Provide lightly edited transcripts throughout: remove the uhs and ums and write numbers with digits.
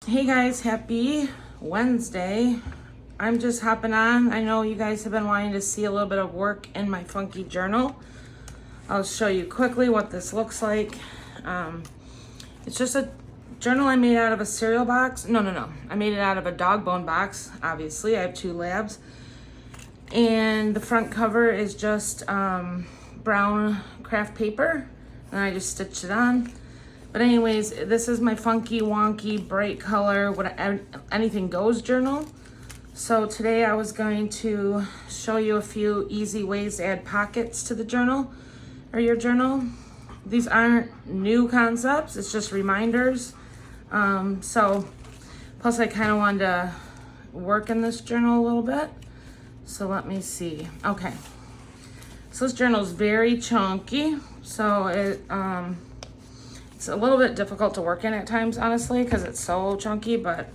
Hey guys, happy Wednesday. I'm just hopping on. I know you guys have been wanting to see a little bit of work in my funky journal. I'll show you quickly what this looks like. It's just a journal I made out of a cereal box. No. I made it out of a dog bone box, obviously. I have 2 labs. And the front cover is just brown craft paper. And I just stitched it on. But anyways, this is my funky, wonky, bright color, anything goes journal. So today I was going to show you a few easy ways to add pockets to the journal or your journal. These aren't new concepts, it's just reminders. Plus I kind of wanted to work in this journal a little bit. So let me see. Okay. So this journal is very chunky. So it's a little bit difficult to work in at times, honestly, because it's so chunky, but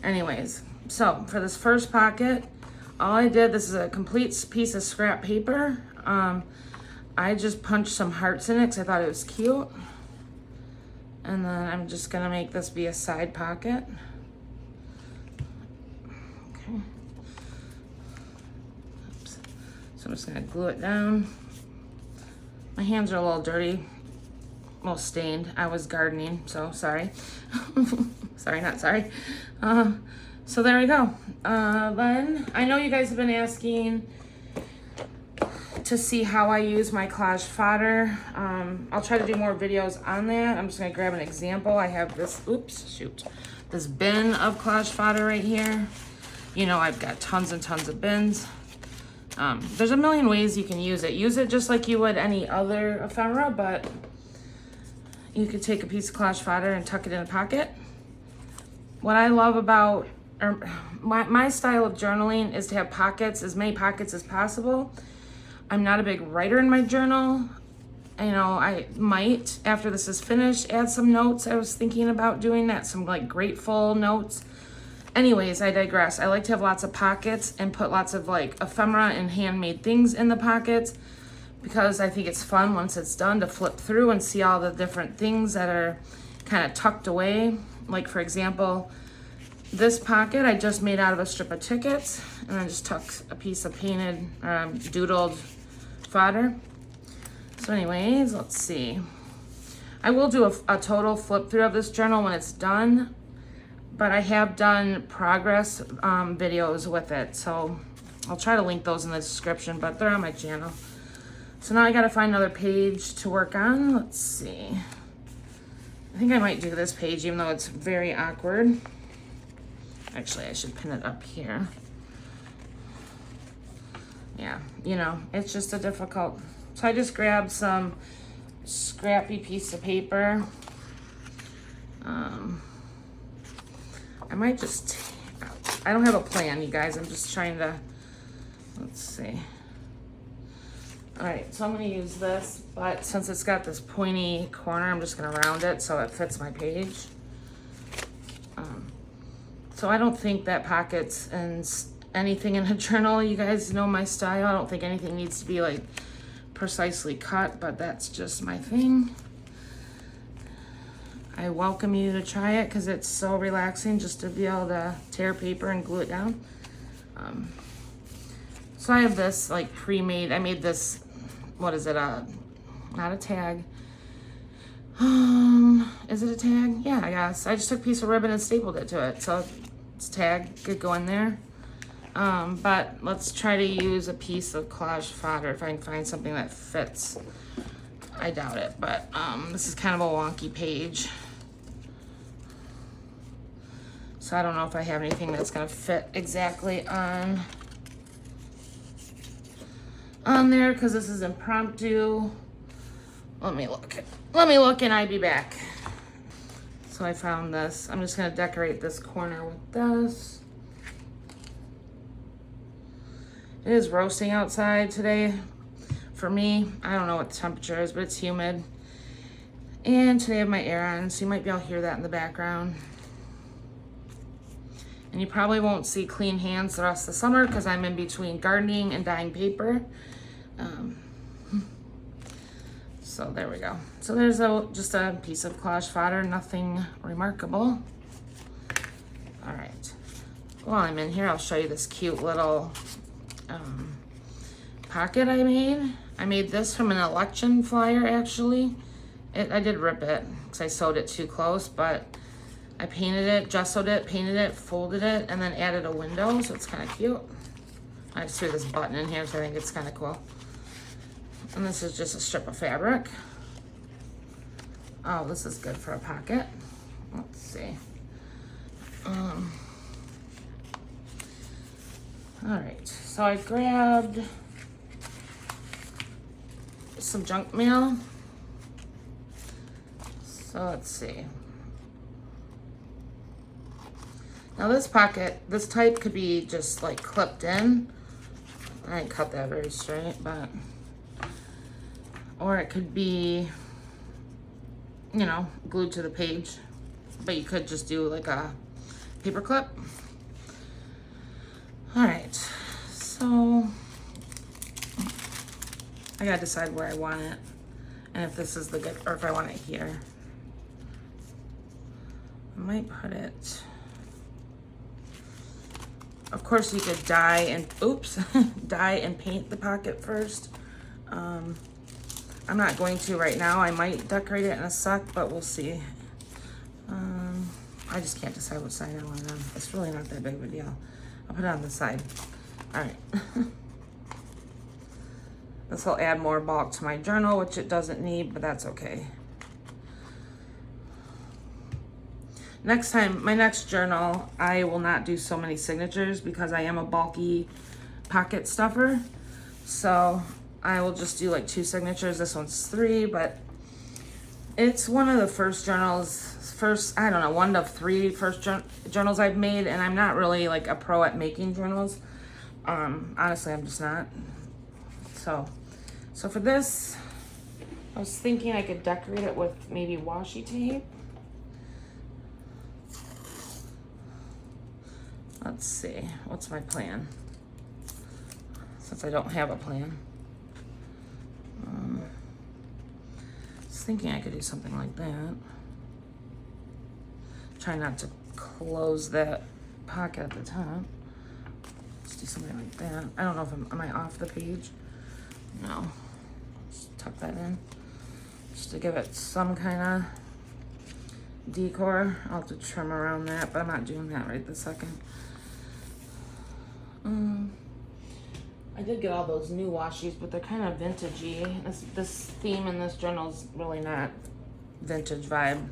anyways. So for this first pocket, all I did, this is a complete piece of scrap paper. I just punched some hearts in it because I thought it was cute. And then I'm just gonna make this be a side pocket. Okay. Oops. So I'm just gonna glue it down. My hands are a little dirty. Well, stained. I was gardening, so sorry. Sorry, not sorry. So there we go. Then I know you guys have been asking to see how I use my collage fodder. I'll try to do more videos on that. I'm just gonna grab an example. I have this, this bin of collage fodder right here. You know, I've got tons and tons of bins. There's a million ways you can use it. Use it just like you would any other ephemera, but you could take a piece of collage fodder and tuck it in a pocket. What I love about my style of journaling is to have pockets, as many pockets as possible. I'm not a big writer in my journal. You know, I might, after this is finished, add some notes. I was thinking about doing that, some like grateful notes. Anyways, I digress. I like to have lots of pockets and put lots of like ephemera and handmade things in the pockets, because I think it's fun once it's done to flip through and see all the different things that are kind of tucked away. Like for example, this pocket I just made out of a strip of tickets, and then just tucked a piece of painted, doodled fodder. So anyways, let's see. I will do a total flip through of this journal when it's done, but I have done progress videos with it. So I'll try to link those in the description, but they're on my channel. So now I gotta find another page to work on. Let's see. I think I might do this page, even though it's very awkward. Actually, I should pin it up here. Yeah, you know, it's just a difficult. So I just grabbed some scrappy piece of paper. I might just, I don't have a plan, you guys. I'm just trying to, let's see. All right, so I'm gonna use this, but since it's got this pointy corner, I'm just gonna round it so it fits my page. So I don't think that pockets and anything in a journal, you guys know my style. I don't think anything needs to be like precisely cut, but that's just my thing. I welcome you to try it because it's so relaxing just to be able to tear paper and glue it down. So I have this like pre-made, I made this, what is it, not a tag. Is it a tag? Yeah, I guess. I just took a piece of ribbon and stapled it to it. So it's tag, could go in there. But let's try to use a piece of collage fodder if I can find something that fits. I doubt it, but this is kind of a wonky page. So I don't know if I have anything that's gonna fit exactly on there, because this is impromptu. Let me look and I'll be back. So I found this. I'm just gonna decorate this corner with this. It is roasting outside today for me. I don't know what the temperature is, but it's humid. And today I have my air on, so you might be able to hear that in the background. And you probably won't see clean hands the rest of the summer because I'm in between gardening and dyeing paper. So there we go. So there's just a piece of collage fodder, nothing remarkable. while I'm in here, I'll show you this cute little pocket I made. I made this from an election flyer, actually. I did rip it because I sewed it too close, but I painted it, gessoed it, painted it, folded it, and then added a window, so it's kind of cute. I just threw this button in here, so I think it's kind of cool. And this is just a strip of fabric. Oh, this is good for a pocket. Let's see. All right, so I grabbed some junk mail. So let's see. Now this pocket, this type could be just like clipped in. I didn't cut that very straight, but, or it could be, you know, glued to the page, but you could just do like a paper clip. All right, so I gotta decide where I want it and if this is the good, or if I want it here. I might put it, of course you could dye and, oops, dye and paint the pocket first. I'm not going to right now. I might decorate it in a sec, but we'll see. I just can't decide what side I want it on. It's really not that big of a deal. I'll put it on the side. All right. This will add more bulk to my journal, which it doesn't need, but that's okay. Next time, my next journal, I will not do so many signatures because I am a bulky pocket stuffer. So I will just do like 2 signatures. This one's 3, but it's one of the first journals, I don't know, 1 of 3 first journals I've made, and I'm not really like a pro at making journals. Honestly, I'm just not. So for this, I was thinking I could decorate it with maybe washi tape. Let's see, what's my plan? Since I don't have a plan. I was thinking I could do something like that. Try not to close that pocket at the top. Let's do something like that. I don't know if am I off the page? No. Just tuck that in. Just to give it some kind of decor. I'll have to trim around that, but I'm not doing that right this second. I did get all those new washies, but they're kind of vintagey. This theme in this journal is really not vintage vibe.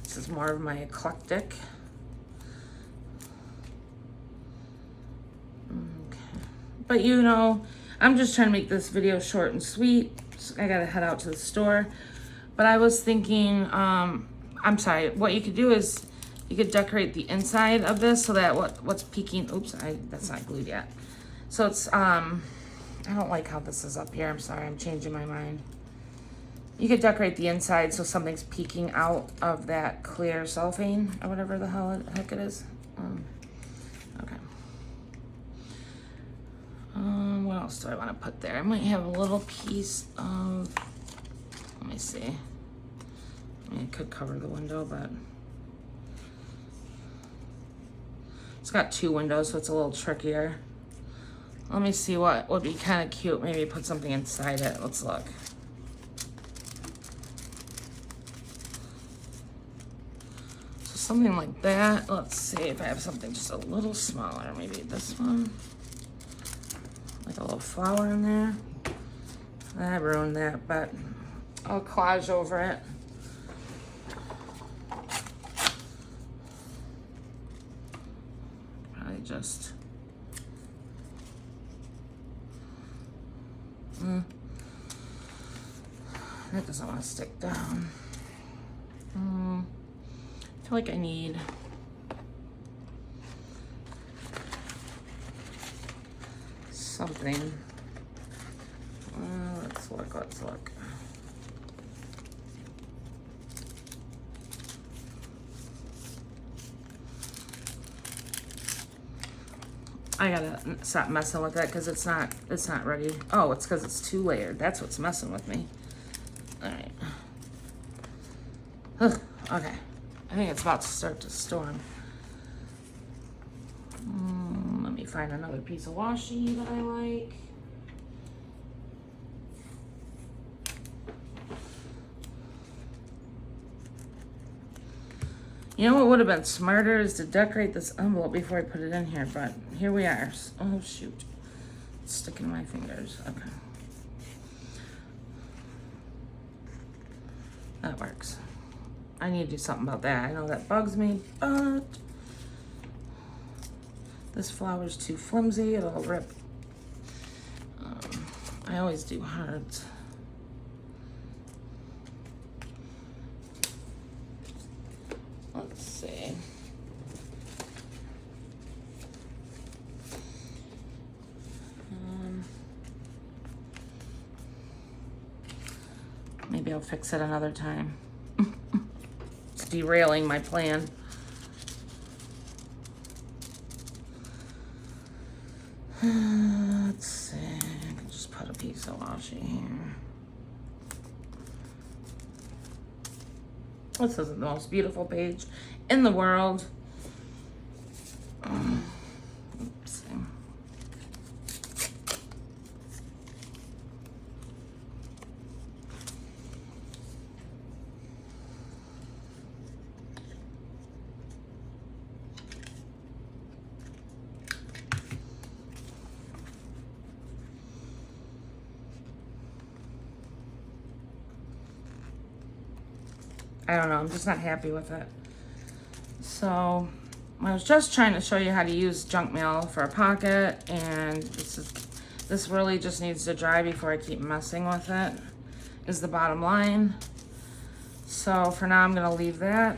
This is more of my eclectic. Okay. But you know, I'm just trying to make this video short and sweet. So I gotta head out to the store. But I was thinking, I'm sorry, what you could do is you could decorate the inside of this so that what's peeking, oops, that's not glued yet. So it's, I don't like how this is up here. I'm sorry, I'm changing my mind. You could decorate the inside so something's peeking out of that clear cellophane or whatever the heck it is. Okay. What else do I want to put there? I might have a little piece of, let me see. I mean, it could cover the window, but it's got 2 windows, so it's a little trickier. Let me see what would be kind of cute. Maybe put something inside it. Let's look. So something like that. Let's see if I have something just a little smaller. Maybe this one. Like a little flower in there. I ruined that, but I'll collage over it. Probably just... that doesn't want to stick down. I feel like I need something. Let's look. I gotta stop messing with that because it's not ready. Oh, it's because it's 2 layered. That's what's messing with me. All right. Ugh, okay. I think it's about to start to storm. find another piece of washi that I like. You know what would have been smarter is to decorate this envelope before I put it in here, but here we are. Oh shoot, it's sticking to my fingers. Okay. That works. I need to do something about that. I know that bugs me, but this flower's too flimsy. It'll rip. I always do hearts. Let's see. Maybe I'll fix it another time. It's derailing my plan. Let's see. I can just put a piece of washi here. This isn't the most beautiful page in the world. Oops. I don't know, I'm just not happy with it. So I was just trying to show you how to use junk mail for a pocket, and this really just needs to dry before I keep messing with it, is the bottom line. So for now I'm gonna leave that.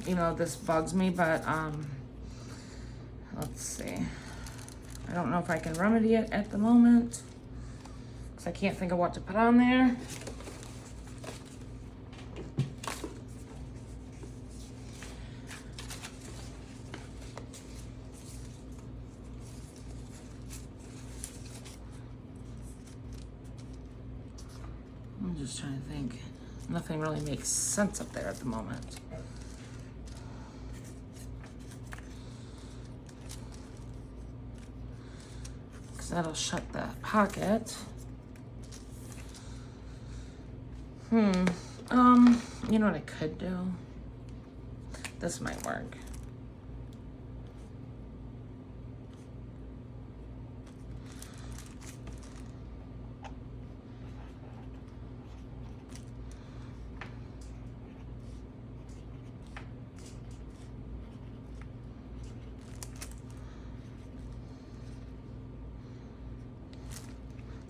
You know, this bugs me, but let's see. I don't know if I can remedy it at the moment, because I can't think of what to put on there. I'm just trying to think. Nothing really makes sense up there at the moment. Because that'll shut that pocket. You know what I could do? This might work.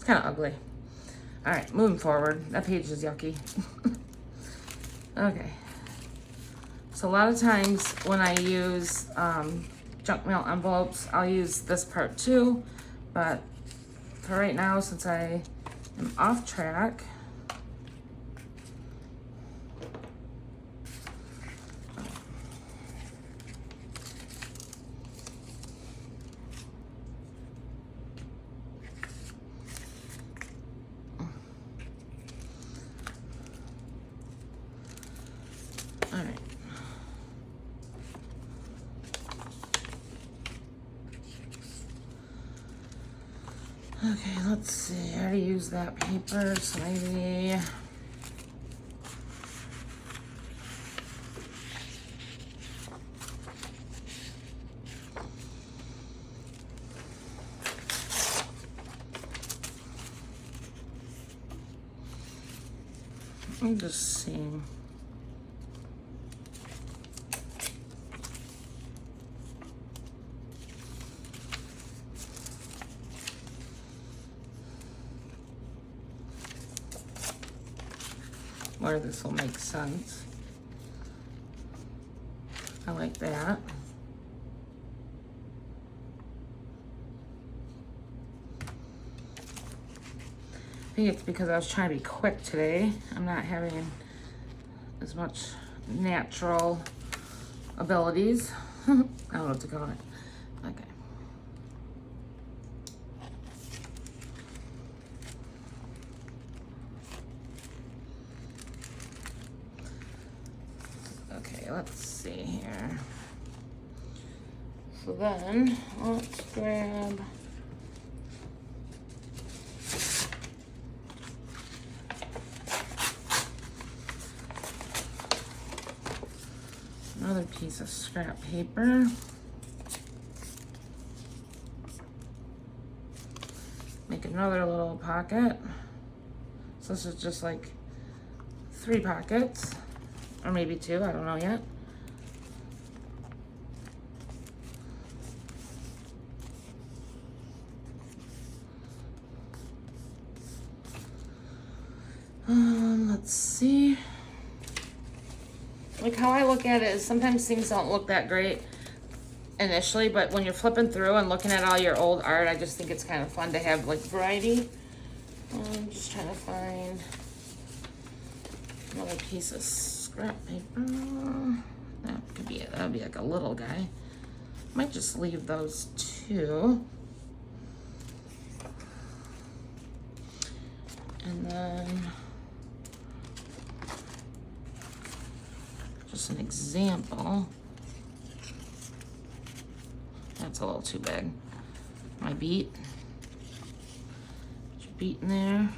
Kind of ugly. All right, moving forward. That page is yucky. Okay. So a lot of times when I use junk mail envelopes, I'll use this part too. But for right now, since I am off track, all right. Okay, let's see. I already used that paper, so maybe. I'm just seeing. Where this will make sense. I like that. I think it's because I was trying to be quick today. I'm not having as much natural abilities. I don't know what to call it. Okay. Okay, let's see here. So then, let's grab another piece of scrap paper. Make another little pocket. So this is just like 3 pockets, or maybe 2, I don't know yet. Let's see. Like how I look at it is sometimes things don't look that great initially, but when you're flipping through and looking at all your old art, I just think it's kind of fun to have like variety. I'm just trying to find another piece of scrap paper. That could be it. That would be like a little guy. Might just leave those 2. And then just an example. That's a little too big. My beat. Put your beat in there.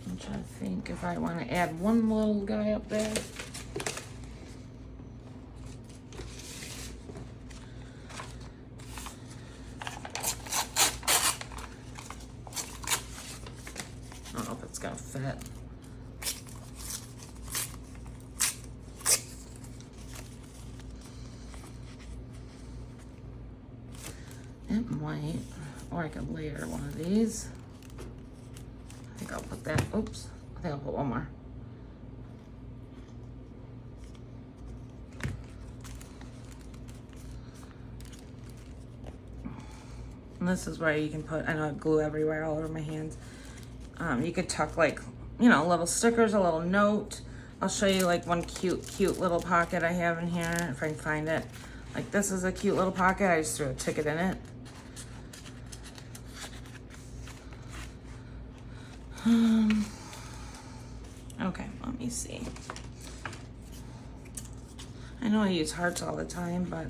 I'm trying to think if I want to add one little guy up there. I don't know if it's gonna fit. It might, or I could layer one of these. I think I'll put that, oops, I think I'll put one more. And this is where you can put, I know I have glue everywhere all over my hands. You could tuck like, you know, little stickers, a little note. I'll show you like one cute little pocket I have in here, if I can find it. Like this is a cute little pocket, I just threw a ticket in it. Okay, let me see. I know I use hearts all the time, but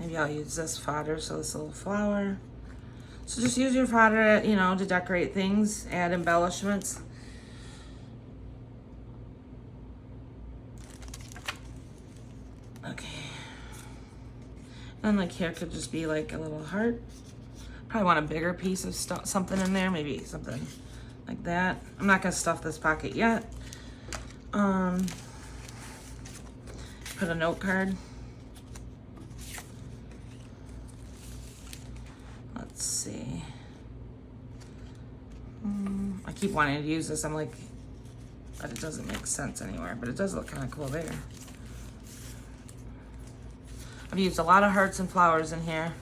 maybe I'll use this fodder, so this little flower. So just use your fodder, you know, to decorate things, add embellishments. Okay. And like here could just be like a little heart. Probably want a bigger piece of something in there, maybe something like that. I'm not gonna stuff this pocket yet. Put a note card. Let's see. I keep wanting to use this. I'm like, but it doesn't make sense anywhere, but it does look kind of cool there. I've used a lot of hearts and flowers in here.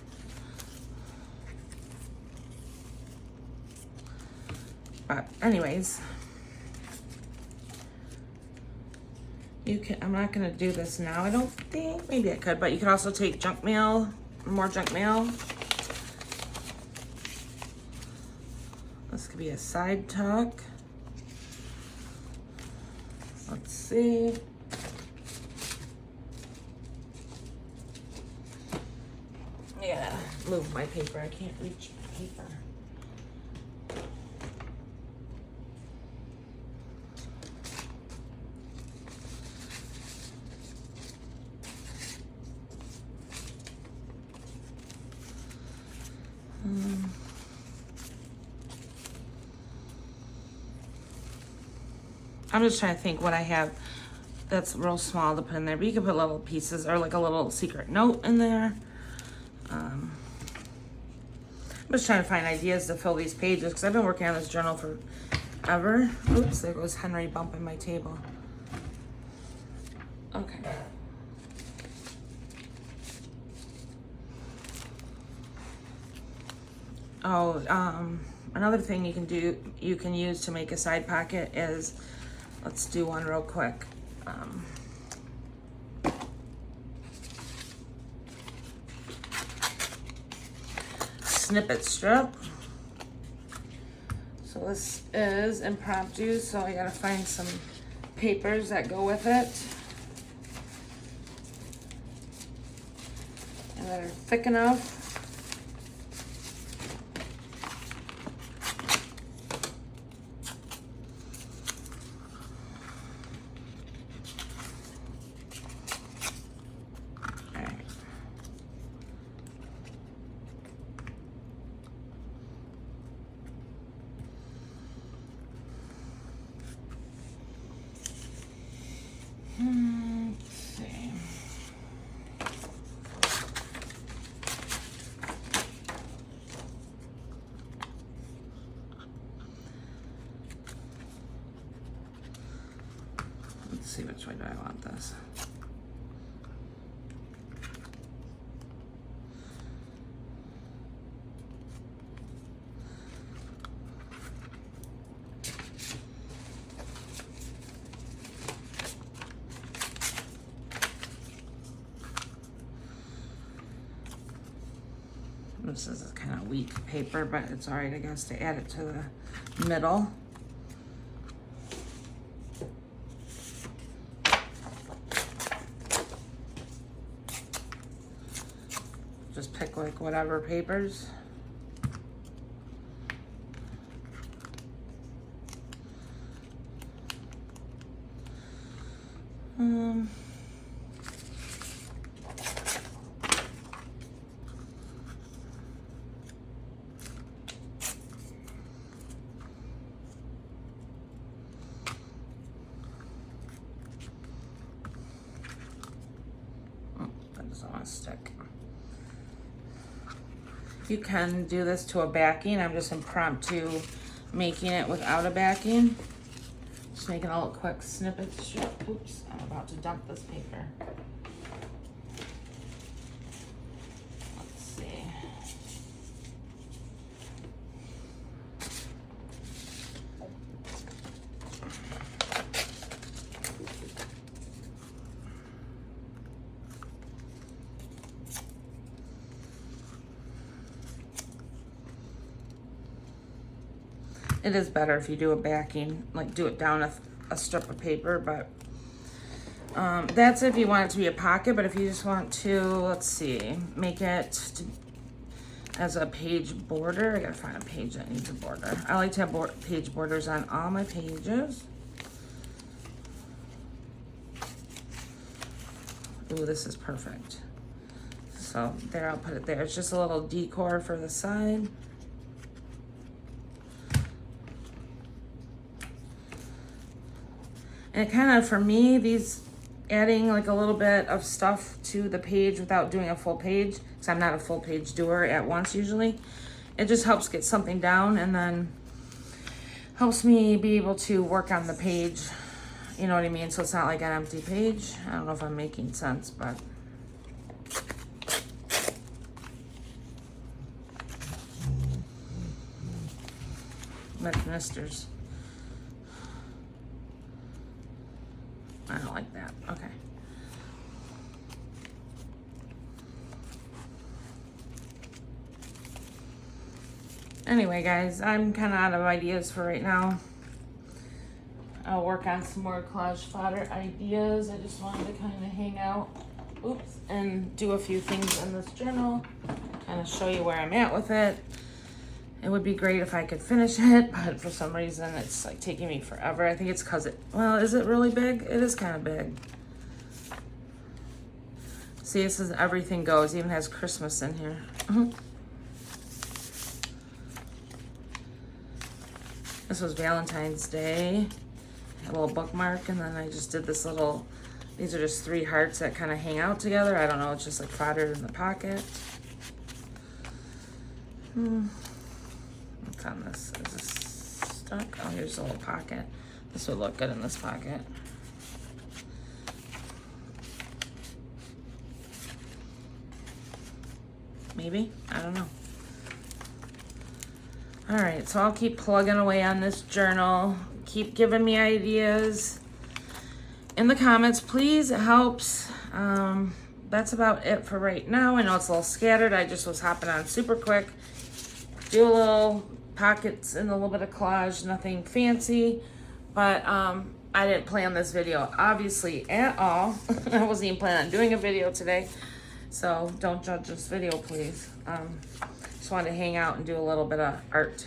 But anyways, you can, I'm not gonna do this now, I don't think. Maybe I could, but you could also take junk mail, more junk mail. This could be a side tuck. Let's see. I gotta move my paper, I can't reach my paper. I'm just trying to think what I have that's real small to put in there, but you can put little pieces or like a little secret note in there. I'm just trying to find ideas to fill these pages because I've been working on this journal forever. Oops, there goes Henry bumping my table. Okay. Oh, another thing you can use to make a side pocket is, let's do one real quick. Snippet strip. So this is impromptu, so I gotta find some papers that go with it. And that are thick enough. Let's see. Let's see, which way do I want this? This is a kind of weak paper, but it's all right, I guess, to add it to the middle. Just pick like whatever papers. That doesn't want to stick. You can do this to a backing. I'm just impromptu making it without a backing. Just making a little quick snippet. Oops, I'm about to dump this paper. Let's see. It is better if you do a backing, like do it down a strip of paper, but that's if you want it to be a pocket. But if you just want to, let's see, make it as a page border. I gotta find a page that needs a border. I like to have page borders on all my pages. Ooh, this is perfect. So there, I'll put it there. It's just a little decor for the side. And it kind of, for me, these adding like a little bit of stuff to the page without doing a full page, because I'm not a full page doer at once usually, it just helps get something down and then helps me be able to work on the page, you know what I mean? So it's not like an empty page. I don't know if I'm making sense, but. That's misters. I don't like that. Okay. Anyway, guys, I'm kind of out of ideas for right now. I'll work on some more collage fodder ideas. I just wanted to kind of hang out, oops, and do a few things in this journal, kind of show you where I'm at with it. It would be great if I could finish it, but for some reason it's like taking me forever. I think it's because well, is it really big? It is kind of big. See, this is everything goes, even has Christmas in here. This was Valentine's Day. A little bookmark, and then I just did this little, these are just 3 hearts that kind of hang out together. I don't know, it's just like fodder in the pocket. What's on this? Is this stuck? Oh, here's a little pocket. This would look good in this pocket. Maybe? I don't know. All right, so I'll keep plugging away on this journal. Keep giving me ideas in the comments, please. It helps. That's about it for right now. I know it's a little scattered. I just was hopping on super quick. Do a little pockets and a little bit of collage, nothing fancy, but I didn't plan this video obviously at all. I wasn't even planning on doing a video today, so don't judge this video, please. Just wanted to hang out and do a little bit of art.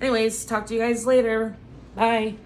Anyways, talk to you guys later. Bye.